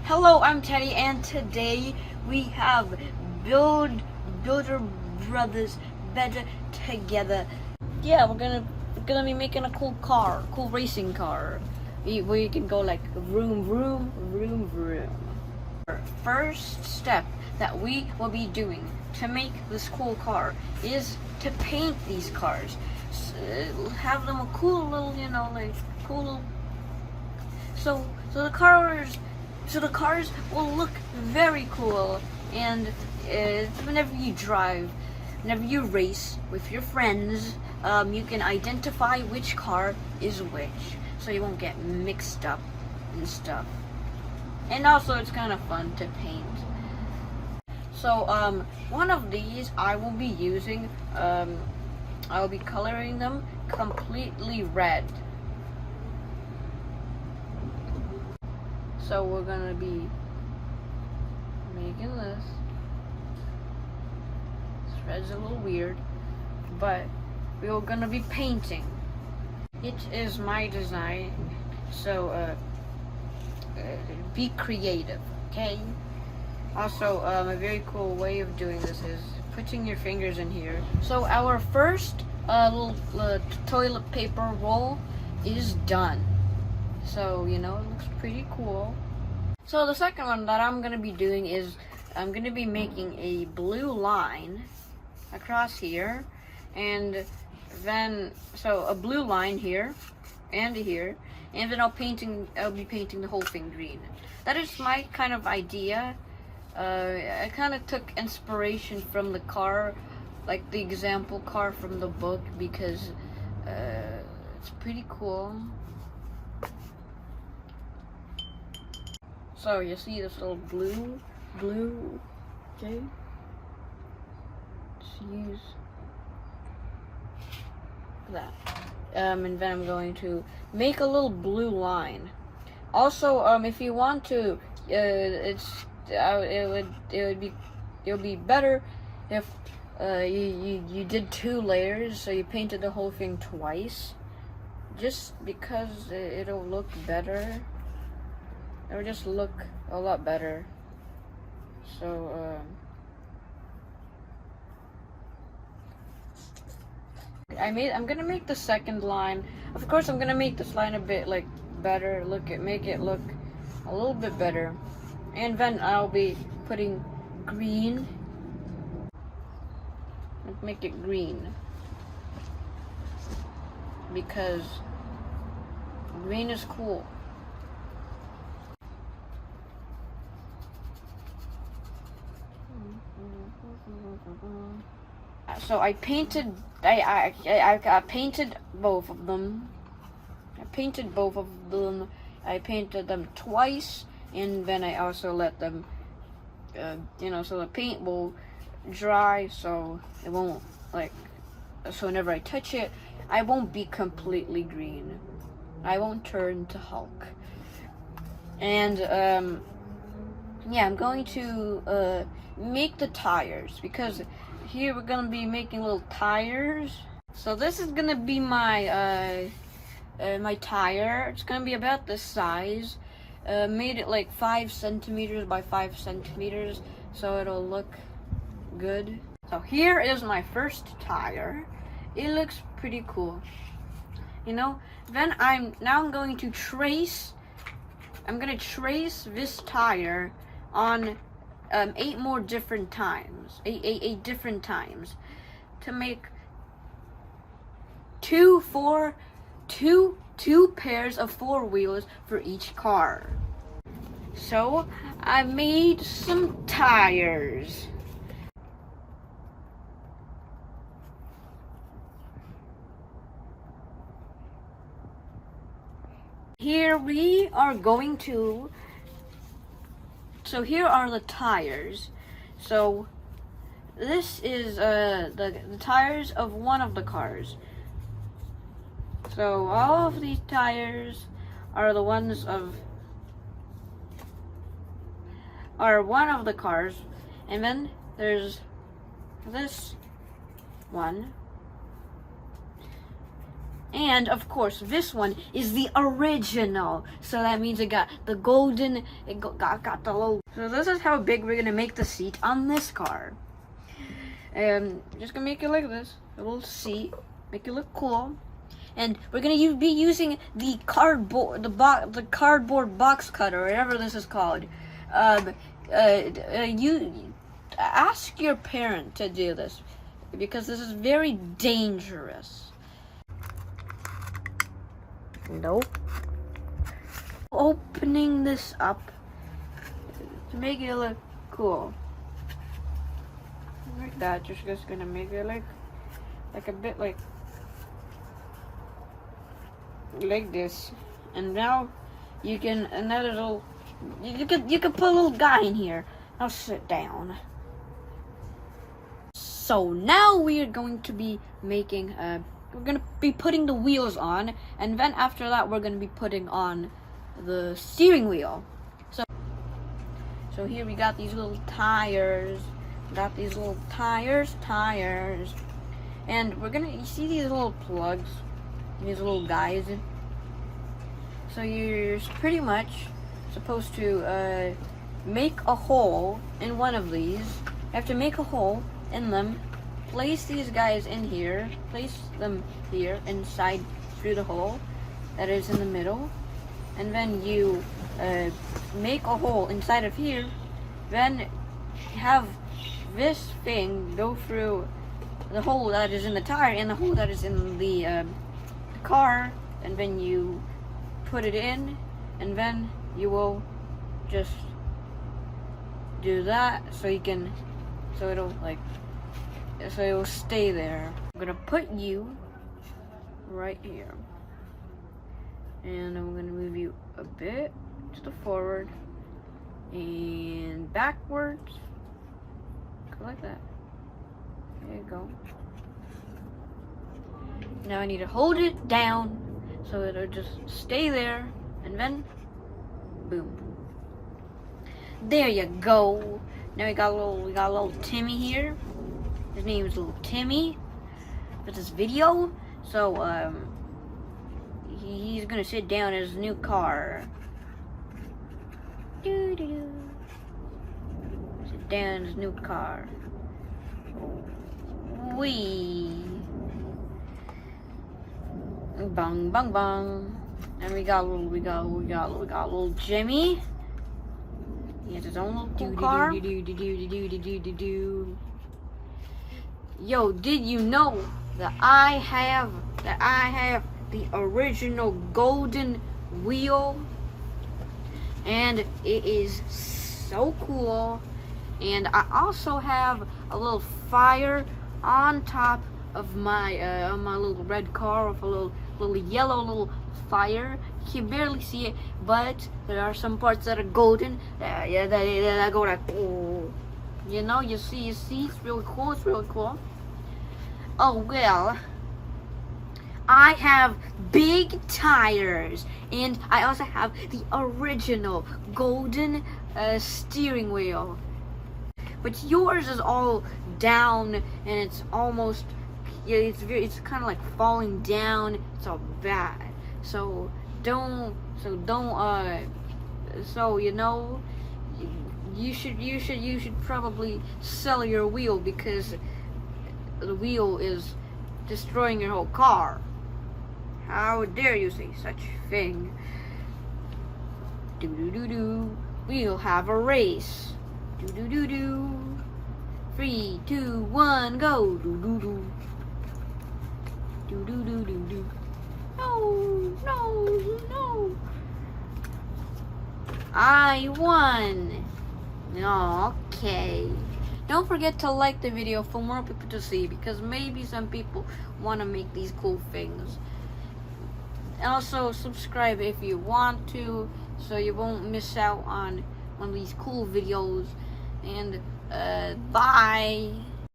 Hello, I'm Teddy, and today we have Builder Brothers Better Together. Yeah, we're gonna be making a cool racing car, where you can go like vroom vroom vroom vroom. First step that we will be doing to make this cool car is to paint these cars. Have them a cool little, cool little. So the cars will look very cool, and whenever you race with your friends, you can identify which car is which, so you won't get mixed up and stuff. And also, it's kind of fun to paint. So one of these I will be using. I will be coloring them completely red. So we're gonna be making this. This red's a little weird, but we're gonna be painting. It is my design, so be creative, okay? Also, a very cool way of doing this is putting your fingers in here. So our first little toilet paper roll is done. So, it looks pretty cool. So the second one that I'm going to be doing is I'm going to be making a blue line across here, and then, so a blue line here, and then I'll be painting the whole thing green. That is my kind of idea. I kind of took inspiration from the car, like the example car from the book, because it's pretty cool. So you see this little blue, okay? Just use that. And then I'm going to make a little blue line. Also, if you want to, it would be better if you did 2 layers, so you painted the whole thing twice, just because it'll look better. It would just look a lot better. So I'm gonna make the second line. Of course, I'm gonna make this line a bit like better. Make it look a little bit better. And then I'll be putting green. Make it green, because green is cool. So I painted I painted both of them. I painted them twice, and then I also let them so the paint will dry, so it won't, so whenever I touch it, I won't be completely green. I won't turn to Hulk. And yeah, I'm going to make the tires, because here we're gonna be making little tires. So this is gonna be my my tire. It's gonna be about this size. Made it like 5 centimeters by 5 centimeters, so it'll look good. So here is my first tire. It looks pretty cool, Then I'm going to trace. I'm gonna trace this tire on 8 more different times, eight different times, to make two pairs of 4 wheels for each car. So I made some tires. Here we are going to. So here are the tires. So this is the tires of one of the cars. So all of these tires are one of the cars, and then there's this one, And of course, this one is the original. So that means it got the golden, got the logo. So this is how big we're gonna make the seat on this car. And just gonna make it like this, a little seat, make it look cool. And we're gonna be using the cardboard, the cardboard box cutter, whatever this is called. You ask your parent to do this because this is very dangerous. Nope. Opening this up to make it look cool. Like that, just gonna make it like a bit like this. And now you can another little you could put a little guy in here. Now sit down. So now we are going to be making we're gonna be putting the wheels on, and then after that we're gonna be putting on the steering wheel. So here we got these little tires. Got these little tires, and we're gonna, you see these little plugs, these little guys. So you're pretty much supposed to make a hole in one of these. You have to make a hole in them, place these guys in here, place them here inside through the hole that is in the middle, and then you make a hole inside of here, then have this thing go through the hole that is in the tire and the hole that is in the car, and then you put it in, and then you will just do that so you can, so it'll stay there. I'm gonna put you right here, and I'm gonna move you a bit to the forward and backwards. Like that. There you go. Now I need to hold it down so it'll just stay there, and then boom. There you go. Now we got a little Timmy here. His name is Little Timmy for this video. So he's gonna sit down in his new car. Doo-doo-doo. Sit down in his new car. Wee. Bang bang bang. And we got little Jimmy. He has his own little car. Yo, did you know that I have the original golden wheel? And it is so cool. And I also have a little fire on top of my my little red car with a little yellow little fire. You can barely see it, but there are some parts that are golden. That go like, oh, you know, you see, it's really cool. It's really cool. Oh well, I have big tires, and I also have the original golden steering wheel. But yours is all down, and it's almost, yeah, it's kind of like falling down. It's all bad. So you know, you should probably sell your wheel, because the wheel is destroying your whole car. How dare you say such a thing? Do. We'll have a race. Do. 3, 2, 1, go. Do. Do. No. I won. Okay. Don't forget to like the video for more people to see, because maybe some people want to make these cool things. And also subscribe if you want to, so you won't miss out on one of these cool videos. And bye.